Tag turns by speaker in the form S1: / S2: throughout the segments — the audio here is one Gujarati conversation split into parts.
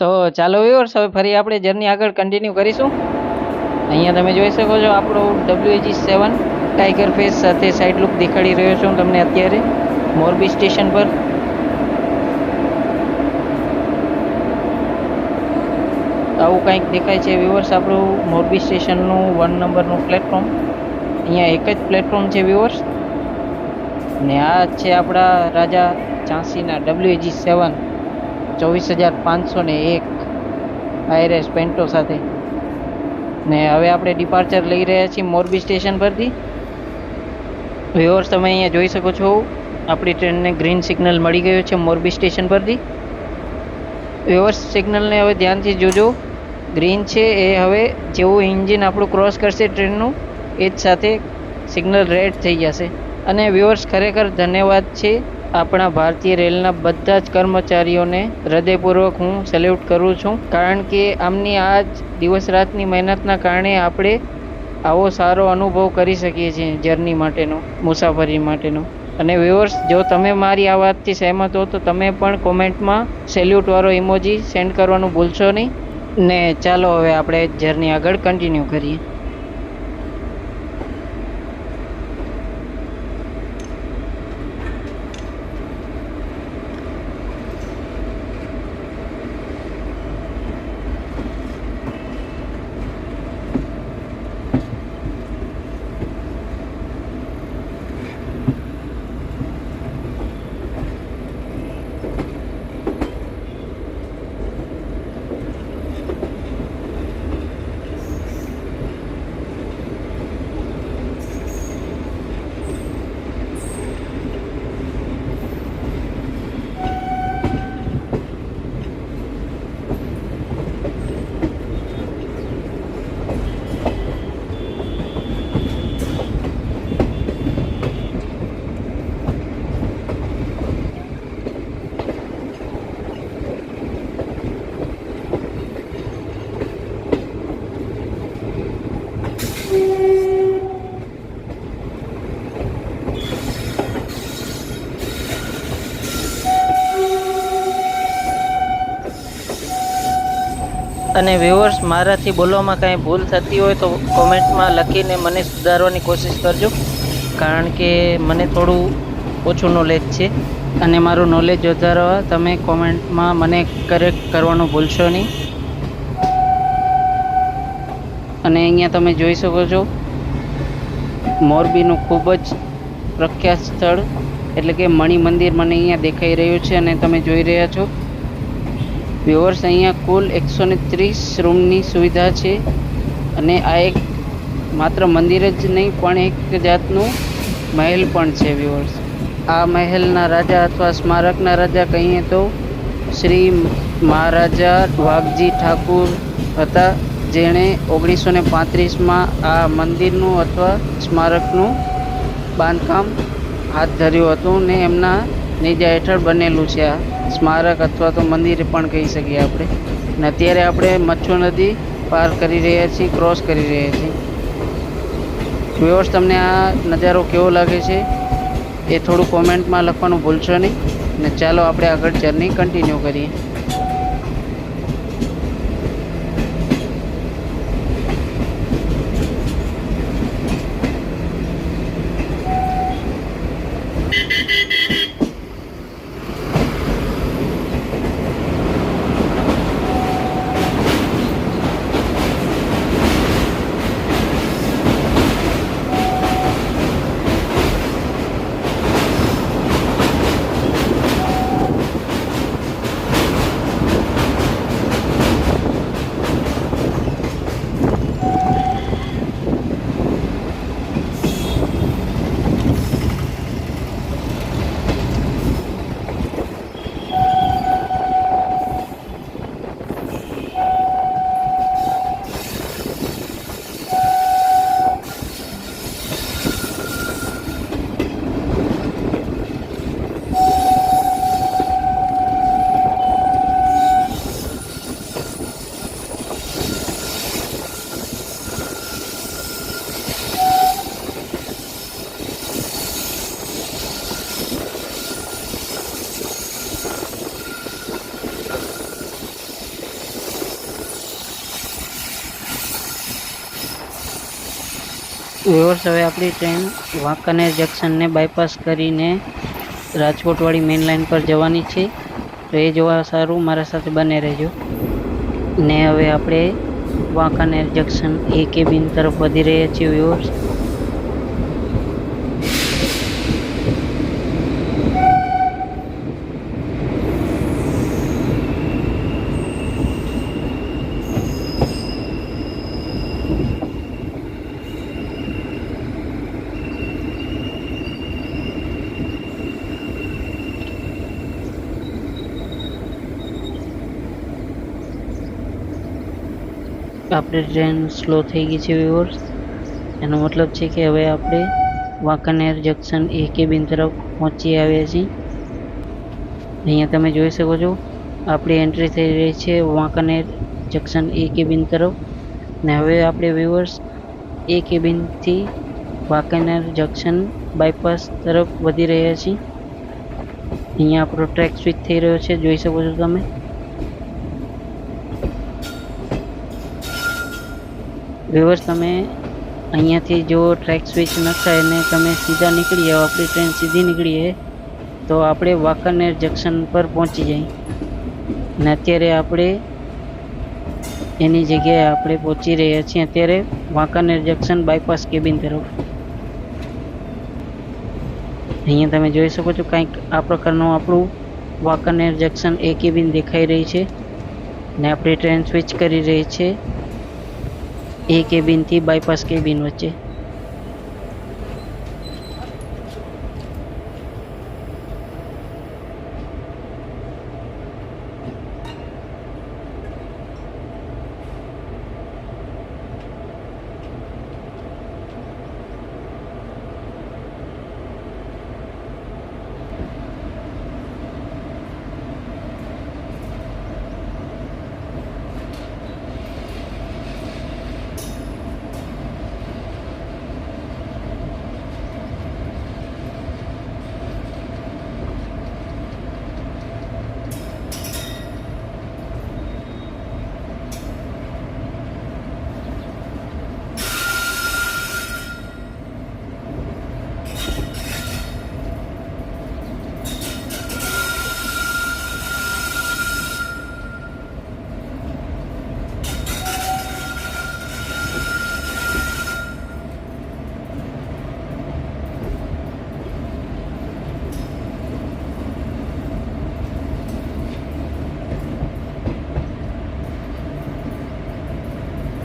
S1: તો ચાલો વ્યુઅર્સ, હવે ફરી આપણે જર્ની આગળ કન્ટિન્યુ કરીશું. અહીંયા તમે જોઈ શકો છો આપણું WAG7 ટાઈગર ફેસ સાથે સાઈડ લુક દેખાડી રહ્યો છું તમને અત્યારે મોરબી સ્ટેશન પર. આવું કંઈક દેખાય છે વ્યુઅર્સ આપણું મોરબી સ્ટેશનનું 1 નંબરનું પ્લેટફોર્મ. અહીંયા એક જ પ્લેટફોર્મ છે વ્યુઅર્સ, ને આ છે આપણા રાજા ઝાંસીના WAG7 24,501 IRS પેન્ટો સાથે. ને હવે આપણે ડિપાર્ચર લઈ રહ્યા છીએ મોરબી સ્ટેશન પરથી. વ્યુઅર્સ તમે અહીંયા જોઈ શકો છો આપણી ટ્રેનને ગ્રીન સિગ્નલ મળી ગયો છે મોરબી સ્ટેશન પરથી. વ્યુઅર્સ સિગ્નલને હવે ધ્યાનથી જોજો, ગ્રીન છે એ હવે જેવું એન્જિન આપણું ક્રોસ કરશે ટ્રેનનું એ જ સાથે સિગ્નલ રેડ થઈ જશે. અને વ્યુઅર્સ ખરેખર ધન્યવાદ છે આપણા ભારતીય રેલના બધા જ કર્મચારીઓને હૃદયપૂર્વક હું સેલ્યુટ કરું છું, કારણ કે આમની આ જ દિવસ રાતની મહેનતના કારણે આપણે આવો સારો અનુભવ કરી શકીએ છીએ જર્ની માટેનો, મુસાફરી માટેનો. અને વ્યુઅર્સ જો તમે મારી આ વાતથી સહેમત હો તો તમે પણ કોમેન્ટમાં સેલ્યુટવાળો ઇમોજી સેન્ડ કરવાનું ભૂલશો નહીં. ને ચાલો હવે આપણે જર્ની આગળ કન્ટિન્યુ કરીએ. અને વ્યુઅર્સ મારાથી બોલવામાં કાંઈ ભૂલ થતી હોય તો કોમેન્ટમાં લખીને મને સુધારવાની કોશિશ કરજો, કારણ કે મને થોડું ઓછું નોલેજ છે અને મારું નોલેજ વધારવા તમે કોમેન્ટમાં મને કરેક્ટ કરવાનું ભૂલશો નહીં. અને અહીંયા તમે જોઈ શકો છો મોરબીનું ખૂબ જ પ્રખ્યાત સ્થળ એટલે કે મણિ મંદિર મને અહીંયા દેખાઈ રહ્યું છે અને તમે જોઈ રહ્યા છો. વ્યુઅર્સ અહીંયા કુલ 130 રૂમની સુવિધા છે અને આ એક માત્ર મંદિર જ નહીં પણ એક જાતનું મહેલ પણ છે વ્યુઅર્સ. આ મહેલના રાજા અથવા સ્મારકના રાજા કહીએ તો શ્રી મહારાજા વાઘજી ઠાકુર હતા, જેણે 1935માં આ મંદિરનું અથવા સ્મારકનું બાંધકામ હાથ ધર્યું હતું ને એમના નેજા હેઠળ બનેલું છે આ સ્મારક અથવા તો મંદિર પણ કહી શકીએ આપણે. અને અત્યારે આપણે મચ્છુ નદી પાર કરી રહ્યા છીએ, ક્રોસ કરી રહ્યા છીએ. વ્યુઅર્સ તમને આ નજારો કેવો લાગે છે એ થોડું કોમેન્ટમાં લખવાનું ભૂલશો નહીં. ને ચાલો આપણે આગળ જર્ની કન્ટિન્યુ કરીએ. વ્યુઅર્સ, હવે આપણી ટ્રેન વાંકાનેર જંકશનને બાયપાસ કરીને રાજકોટવાળી મેઇન લાઇન પર જવાની છે. તો એ જોવા સારું મારા સાથે બને રહેજો. ને હવે આપણે વાંકાનેર જંકશન એ કેબિન તરફ વધી રહ્યા છીએ વ્યુઅર્સ. આપણી ટ્રેન સ્લો થઈ ગઈ છે વ્યુઅર્સ. એનો મતલબ છે કે હવે આપણે વાંકાનેર જંકશન એ કેબિન તરફ પહોંચી આવ્યા છીએ. અહીંયા તમે જોઈ શકો છો આપણી એન્ટ્રી થઈ રહી છે વાંકાનેર જંકશન એ કેબિન તરફ. ને હવે આપણે વ્યુઅર્સ એ કેબિનથી વાંકાનેર જંકશન બાયપાસ તરફ વધી રહ્યા છીએ. અહીંયા આપણો ટ્રેક સ્વિચ થઈ રહ્યો છે, જોઈ શકો છો તમે. વ્યુઅર્સ, તમે અહીંયાથી જો ટ્રેક સ્વિચ ન થાય ને તમે સીધા નીકળી જાઓ, આપણી ટ્રેન સીધી નીકળી જાય તો આપણે વાંકાનેર જંકશન પર પહોંચી જાય. ને અત્યારે આપણે એની જગ્યાએ આપણે પહોંચી રહ્યા છીએ અત્યારે વાંકાનેર જંકશન બાયપાસ કેબિન તરફ. અહીંયા તમે જોઈ શકો છો કંઈક આ પ્રકારનું આપણું વાંકાનેર જંકશન એ કેબિન દેખાઈ રહી છે. ને આપણી ટ્રેન સ્વિચ કરી રહી છે એ કેબિનથી બાયપાસ કેબિન વચ્ચે.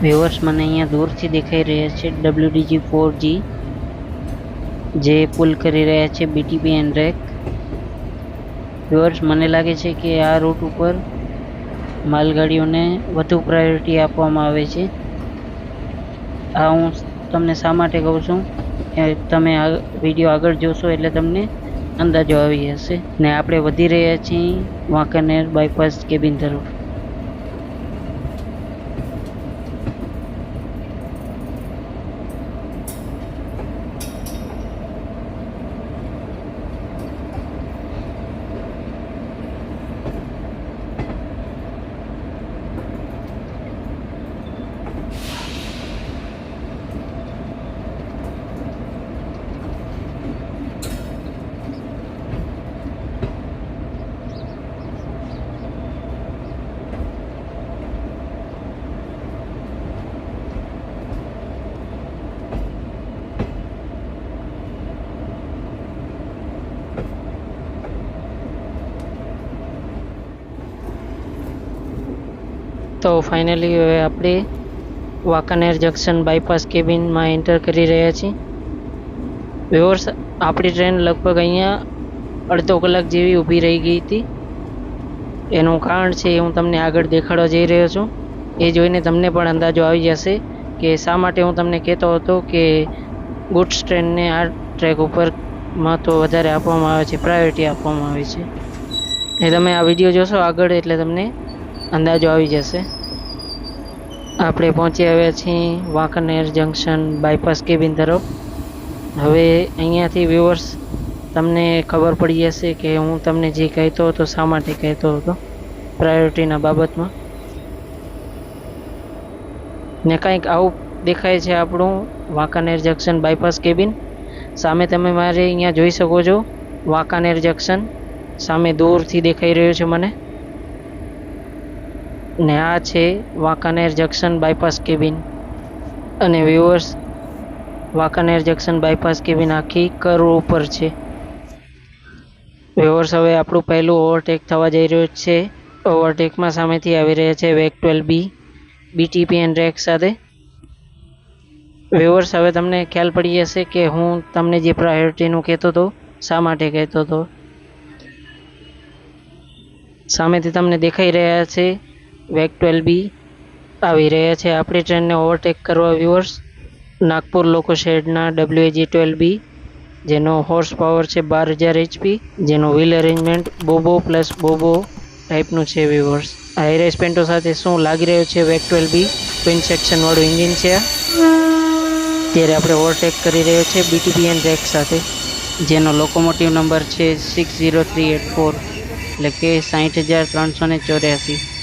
S1: વ્યુઅર્સ, મને અહીંયા દૂરથી દેખાઈ રહ્યા છે WDG 4G જે પુલ કરી રહ્યા છે BTP એન્ડ રેક. વ્યુઅર્સ, મને લાગે છે કે આ રૂટ ઉપર માલગાડીઓને વધુ પ્રાયોરિટી આપવામાં આવે છે. આ હું તમને શા માટે કહું છું એ તમે આ વિડીયો આગળ જોશો એટલે તમને અંદાજો આવી જશે. ને આપણે વધી રહ્યા છીએ વાંકાનેર બાયપાસ કેબિન તરફ. તો ફાઇનલી હવે આપણે વાંકાનેર જંકશન બાયપાસ કેબિનમાં એન્ટર કરી રહ્યા છીએ. વ્યુઅર્સ, આપણી ટ્રેન લગભગ અહીંયા અડધો કલાક જેવી ઊભી રહી ગઈ હતી. એનું કારણ છે એ હું તમને આગળ દેખાડવા જઈ રહ્યો છું. એ જોઈને તમને પણ અંદાજો આવી જશે કે શા માટે હું તમને કહેતો હતો કે ગુડ્સ ટ્રેનને આ ટ્રેક ઉપર મહત્ત્વ વધારે આપવામાં આવે છે, પ્રાયોરિટી આપવામાં આવે છે. એ તમે આ વિડીયો જોશો આગળ એટલે તમને અંદાજો આવી જશે. આપણે પહોંચી આવ્યા છીએ વાંકાનેર જંકશન બાયપાસ કેબિન તરફ. હવે અહીંયાથી વ્યુઅર્સ તમને ખબર પડી જશે કે હું તમને જે કહેતો હતો શા માટે કહેતો હતો પ્રાયોરિટીના બાબતમાં. ને કંઈક આવું દેખાય છે આપણું
S2: વાંકાનેર જંકશન બાયપાસ કેબિન. સામે તમે મારે અહીંયા જોઈ શકો છો વાંકાનેર જંકશન સામે દૂરથી દેખાઈ રહ્યું છે મને. ને આ છે વાંકાનેર જંકશન બાયપાસ કેબિન. અને viewers, Wankaner junction bypass cabin આખી કર્વ ઉપર છે. વ્યુઅર્સ, હવે આપણું પહેલું ઓવરટેક થવા જઈ રહ્યું છે. ઓવરટેકમાં સામેથી આવી રહ્યા છે વેગ 12B BTP એન્ડ રેક સાથે. વ્યુઅર્સ, હવે તમને ખ્યાલ પડી જશે કે હું તમને જે પ્રાયોરિટીનું કહેતો હતો શા માટે કહેતો હતો. સામેથી તમને દેખાઈ રહ્યા છે વેગ 12B આવી રહ્યા છે આપણી ટ્રેનને ઓવરટેક કરવા. વ્યુઅર્સ, નાગપુર લોકો શેડના WAG-12B જેનો હોર્સ પાવર છે 12,000 HP, જેનો વ્હીલ અરેન્જમેન્ટ બોબો પ્લસ બોબો ટાઈપનું છે. વ્યુઅર્સ, હાઈ રેસ પેન્ટો સાથે શું લાગી રહ્યો છે વેગ 12B ટ્વિન સેક્શન વાળું એન્જિન છે. ત્યારે આપણે ઓવરટેક કરી રહ્યો છે BTP એન્ડ રેક સાથે,
S1: જેનો લોકોમોટિવ નંબર છે 60384, એટલે કે 60,384.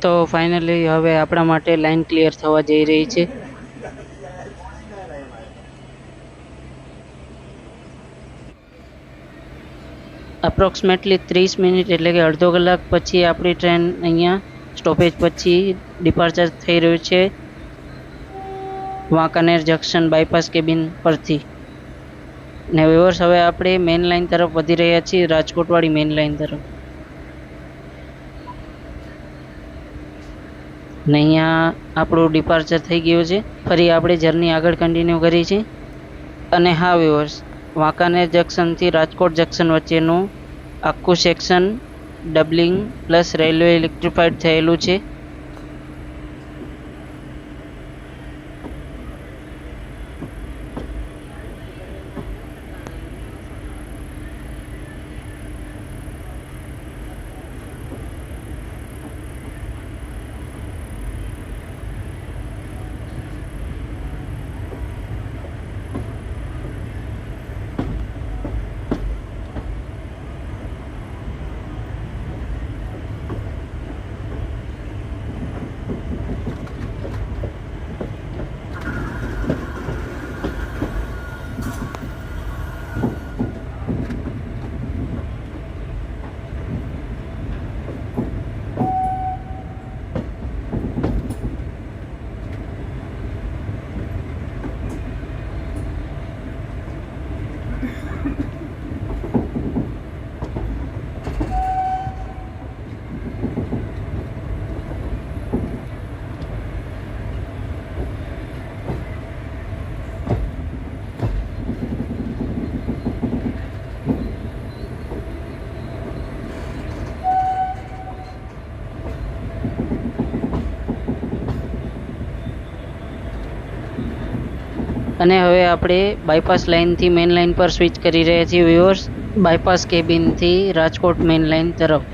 S1: તો ફાઇનલી હવે આપણા માટે લાઈન ક્લિયર થવા જઈ રહી છે. અપ્રોક્સિમેટલી 30 મિનિટ એટલે કે અડધો કલાક પછી આપણી ટ્રેન અહીંયા સ્ટોપેજ પછી ડિપાર્ચર થઈ રહ્યું છે વાંકાનેર જંકશન બાયપાસ કેબિન પરથી. ને વ્યુઅર્સ, હવે આપણે મેઇન લાઇન તરફ વધી રહ્યા છીએ, રાજકોટવાળી મેઇન લાઇન તરફ. ને અહીંયા આપણું ડિપાર્ચર થઈ ગયું છે. ફરી આપણે જર્ની આગળ કન્ટિન્યુ કરી છે. અને હા વ્યુઅર્સ, વાંકાનેર જંકશનથી રાજકોટ જંકશન વચ્ચેનું આખું સેક્શન ડબલિંગ પ્લસ રેલવે ઇલેક્ટ્રિફાઈડ થયેલું છે. અને હવે આપણે બાયપાસ લાઇનથી મેઇન લાઇન પર સ્વિચ કરી રહ્યા છીએ વ્યુઅર્સ, બાયપાસ કેબિનથી રાજકોટ મેઇન લાઇન તરફ.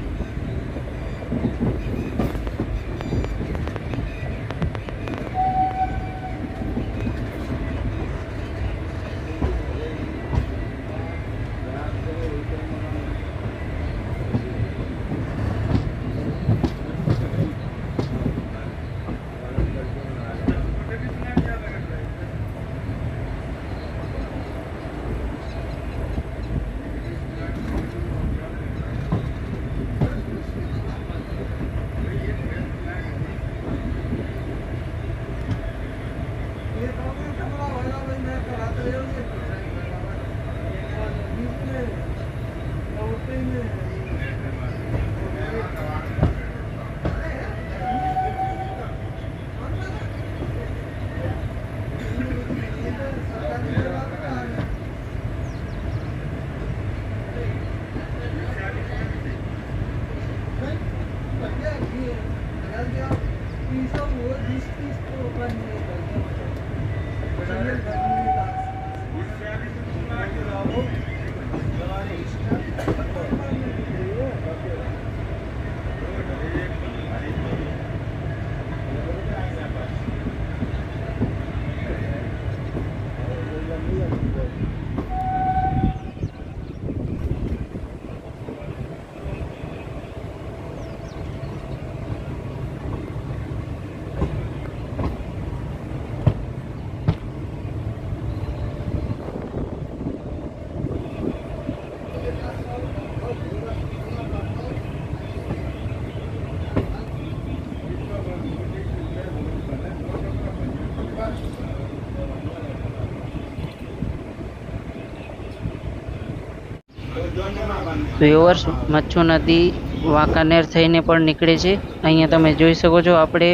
S1: વ્યુઅર્સ, મચ્છુ નદી વાંકાનેર થઈને પણ નીકળે છે. અહીંયા તમે જોઈ શકો છો, આપણે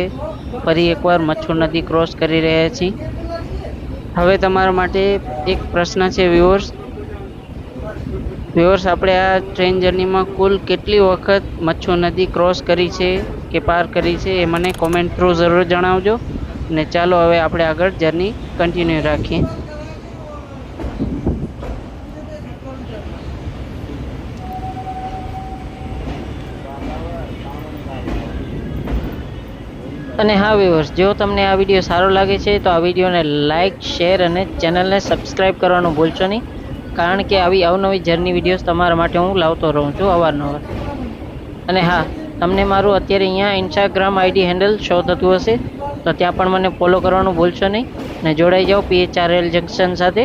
S1: ફરી એકવાર મચ્છુ નદી ક્રોસ કરી રહ્યા છીએ. હવે તમારા માટે એક પ્રશ્ન છે વ્યુઅર્સ. આપણે આ ટ્રેન જર્નીમાં કુલ કેટલી વખત મચ્છુ નદી ક્રોસ કરી છે કે પાર કરી છે એ મને કોમેન્ટ થ્રુ જરૂર જણાવજો. ને ચાલો હવે આપણે આગળ જર્ની કન્ટિન્યુ રાખીએ.
S2: અને હા વ્યુઅર્સ, જો તમને આ વિડીયો સારો લાગે છે તો આ વિડીયોને લાઇક, શેર અને ચેનલને સબસ્ક્રાઈબ કરવાનું ભૂલશો નહીં, કારણ કે આવી અવનવી જર્ની વિડીયોઝ તમારા માટે હું લાવતો રહું છું અવારનવાર. અને હા, તમને મારું અત્યારે અહીંયા ઇન્સ્ટાગ્રામ આઈડી હેન્ડલ શો થતું હશે, તો ત્યાં પણ મને ફોલો કરવાનું ભૂલશો નહીં ને જોડાઈ જાઓ PHRL જંકશન સાથે.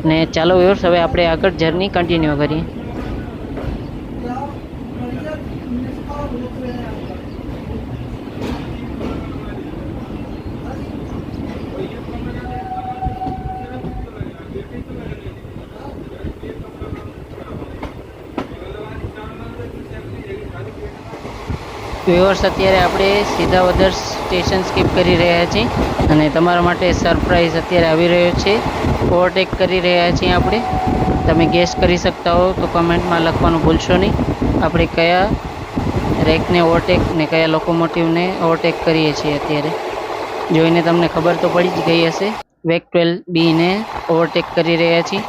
S2: ને ચાલો વ્યુઅર્સ, હવે આપણે આગળ જર્ની કન્ટિન્યુ કરીએ.
S1: વ્યુઅર્સ, અત્યારે આપણે સીધાવદર સ્ટેશન સ્કીપ કરી રહ્યા છીએ અને તમારા માટે સરપ્રાઈઝ અત્યારે આવી રહ્યો છે. ઓવરટેક કરી રહ્યા છીએ આપણે. તમે ગેસ કરી શકતા હો તો કમેન્ટમાં લખવાનું ભૂલશો નહીં. આપણે કયા રેકને ઓવરટેક ને કયા લોકોમોટિવને ઓવરટેક કરીએ છીએ અત્યારે જોઈને તમને ખબર તો પડી જ ગઈ હશે. વેક 12B ને ઓવરટેક કરી રહ્યા છીએ.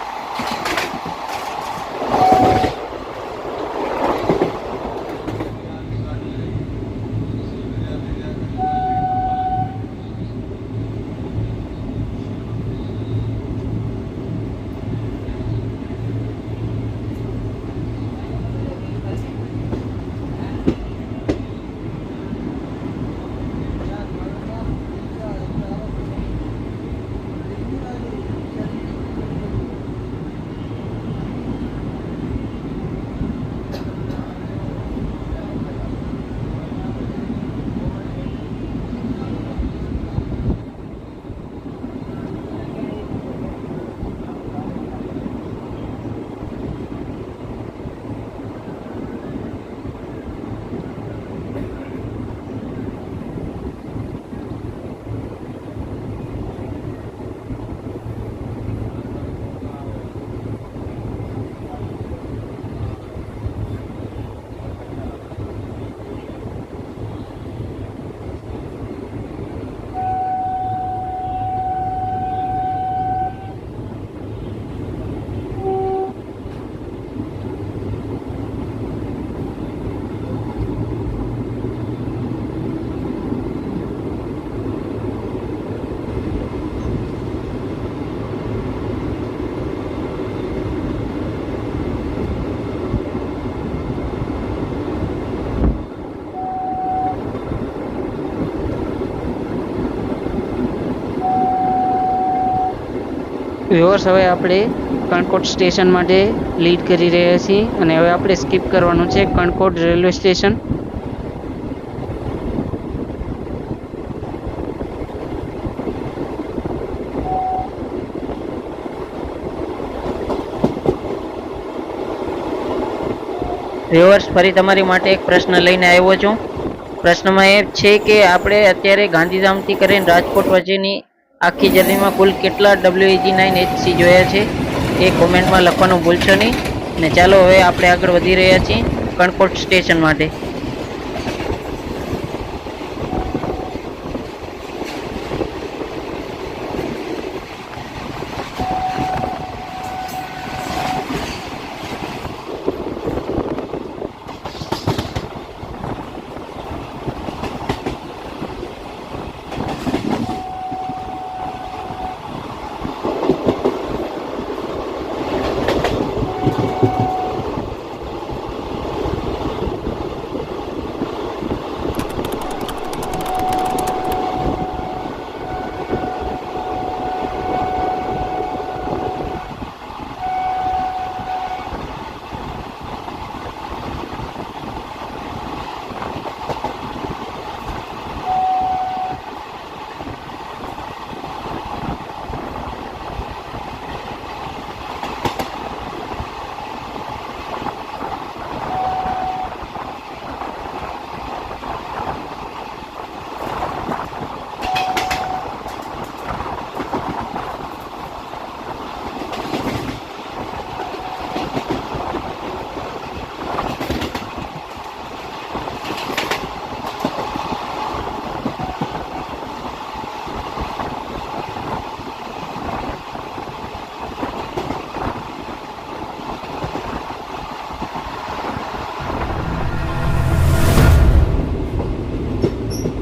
S1: વ્યુઅર્સ, હવે આપણે કણકોટ સ્ટેશન માટે લીડ કરી રહ્યા છીએ અને હવે આપણે સ્કીપ કરવાનું છે કણકોટ રેલવે સ્ટેશન.
S2: વ્યુઅર્સ, ફરી તમારી માટે એક પ્રશ્ન લઈને આવ્યો છું. પ્રશ્નમાં એ છે કે આપણે અત્યારે ગાંધીધામથી કરીને રાજકોટ વચ્ચેની આખી જર્નીમાં કુલ કેટલા WAG9HC જોયા છે એ કોમેન્ટમાં લખવાનું ભૂલશો નહીં. ને ચાલો હવે આપણે આગળ વધી રહ્યા છીએ કણકોટ સ્ટેશન માટે.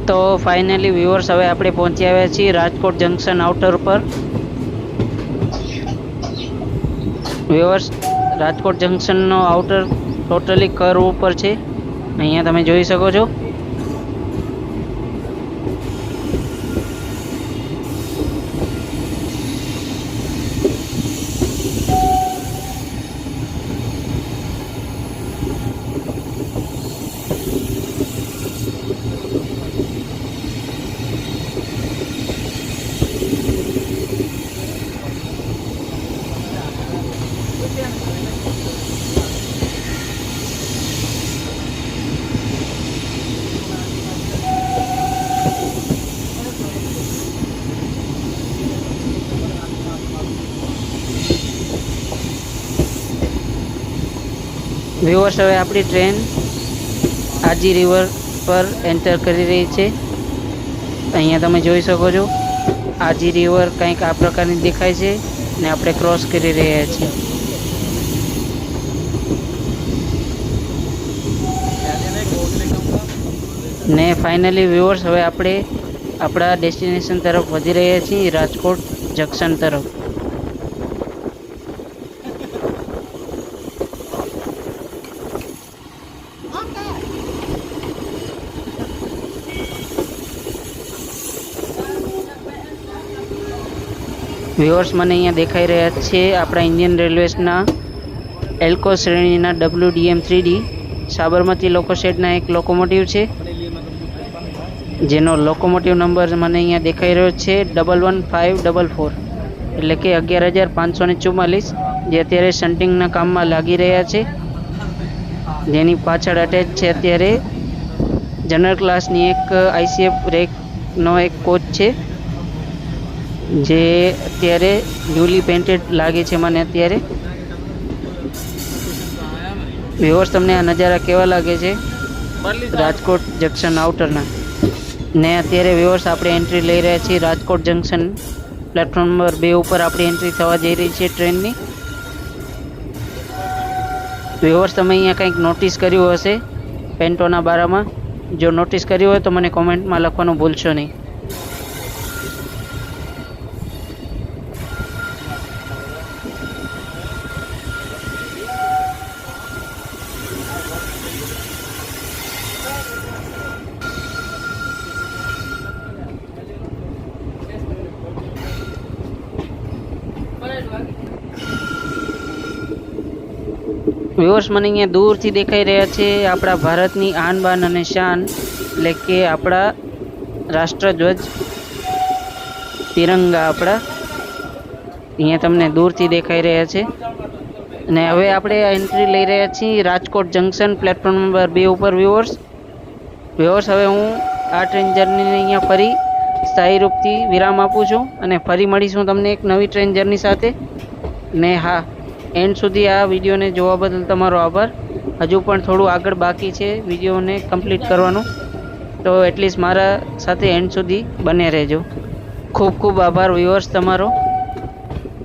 S1: તો ફાઇનલી વ્યુઅર્સ હવે આપણે પહોંચી આવ્યા છીએ રાજકોટ જંકશન આઉટર પર. વ્યુઅર્સ, રાજકોટ જંકશનનો આઉટર ટોટલી કર્વ ઉપર છે. અહીંયા તમે જોઈ શકો છો. વ્યુઅર્સ, હવે આપણી ટ્રેન આજી રિવર પર એન્ટર કરી રહી છે. અહીંયા તમે જોઈ શકો છો આજી રિવર કંઈક આ પ્રકારની દેખાય છે ને આપણે ક્રોસ કરી રહ્યા છીએ. ને ફાઇનલી વ્યુઅર્સ, હવે આપણે આપણા ડેસ્ટિનેશન તરફ વધી રહ્યા છીએ, રાજકોટ જંકશન તરફ. વ્યુઅર્સ, મને અહીંયા દેખાઈ રહ્યા છે આપણા ઇન્ડિયન રેલવેઝના એલ્કો શ્રેણીના WDM-3D સાબરમતી લોકો શેડના એક લોકોમોટિવ છે, જેનો લોકોમોટિવ નંબર મને અહીંયા દેખાઈ રહ્યો છે 11544, એટલે કે 11544, જે અત્યારે શન્ટિંગના કામમાં લાગી રહ્યા છે. જેની પાછળ અટેચ છે અત્યારે જનરલ ક્લાસની એક ICF રેકનો એક કોચ છે, જે અત્યારે ન્યૂલી પેન્ટેડ લાગે છે મને અત્યારે. વ્યુઅર્સ, તમને આ નજારા કેવા લાગે છે રાજકોટ જંકશન આઉટરના? ને અત્યારે વ્યુઅર્સ, આપણે એન્ટ્રી લઈ રહ્યા છીએ રાજકોટ જંકશન પ્લેટફોર્મ નંબર 2 ઉપર. આપણી એન્ટ્રી થવા જઈ રહી છે ટ્રેનની. વ્યુઅર્સ, તમે અહીંયા કંઈક નોટિસ કર્યું હશે પેન્ટોના બારામાં. જો નોટિસ કર્યું હોય તો મને કોમેન્ટમાં લખવાનું ભૂલશો નહીં. વ્યુઅર્સ, મને અહીંયા દૂરથી દેખાઈ રહ્યા છે આપણા ભારતની આન બાન અને શાન, એટલે કે આપણા રાષ્ટ્રધ્વજ તિરંગા આપણા અહીંયા તમને દૂરથી દેખાઈ રહ્યા છે. અને હવે આપણે એન્ટ્રી લઈ રહ્યા છીએ રાજકોટ જંકશન પ્લેટફોર્મ નંબર 2 ઉપર. વ્યુઅર્સ, હવે હું આ ટ્રેન જર્નીને અહીંયા ફરી સ્થાયી રૂપથી વિરામ આપું છું અને ફરી મળીશું તમને એક નવી ટ્રેન જર્ની સાથે. ને હા, એન્ડ સુધી આ વિડીયોને જોવા બદલ તમારો આભાર. હજુ પણ થોડું આગળ બાકી છે વિડીયોને કમ્પ્લીટ કરવાનું, તો એટલીસ્ટ મારા સાથે એન્ડ સુધી બને રહેજો. ખૂબ ખૂબ આભાર વ્યુઅર્સ તમારો.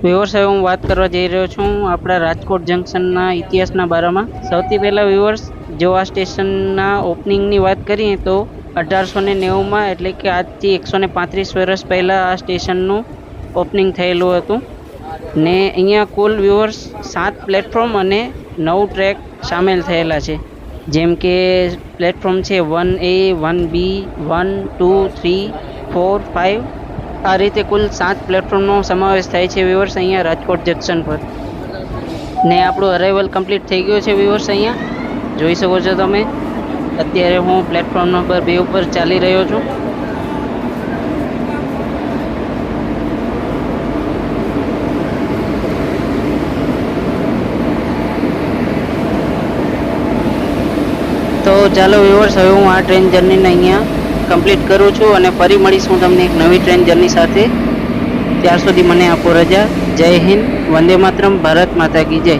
S1: વ્યુઅર્સ, હવે હું વાત કરવા જઈ રહ્યો છું આપણા રાજકોટ જંકશનના ઇતિહાસના બારામાં. સૌથી પહેલાં વ્યુઅર્સ, જો આ સ્ટેશનના ઓપનિંગની વાત કરીએ તો 1890માં, એટલે કે આજથી 135 વર્ષ પહેલાં આ સ્ટેશનનું ઓપનિંગ થયેલું હતું. ને અહીંયા કુલ વ્યુઅર્સ 7 પ્લેટફોર્મ અને 9 ટ્રેક સામેલ થયેલા છે. જેમ કે પ્લેટફોર્મ છે 1A, 1B, 1, 2, 3, 4, 5. આ રીતે કુલ 7 પ્લેટફોર્મનો સમાવેશ થાય છે વ્યુઅર્સ અહીંયા રાજકોટ જંકશન પર. ને આપણું અરાઇવલ કમ્પ્લીટ થઈ ગયું છે વ્યુઅર્સ. અહીંયા જોઈ શકો છો તમે. અત્યારે હું પ્લેટફોર્મ નંબર 2 ઉપર ચાલી રહ્યો છું. તો ચાલો વ્યુઅર્સ, હવે હું આ ટ્રેન જર્નીને અહીંયા કમ્પ્લીટ કરું છું અને ફરી મળીશું તમને એક નવી ટ્રેન જર્ની સાથે. ત્યાર સુધી મને આપો રજા. જય હિન્દ, વંદે માતરમ, ભારત માતા કી જય.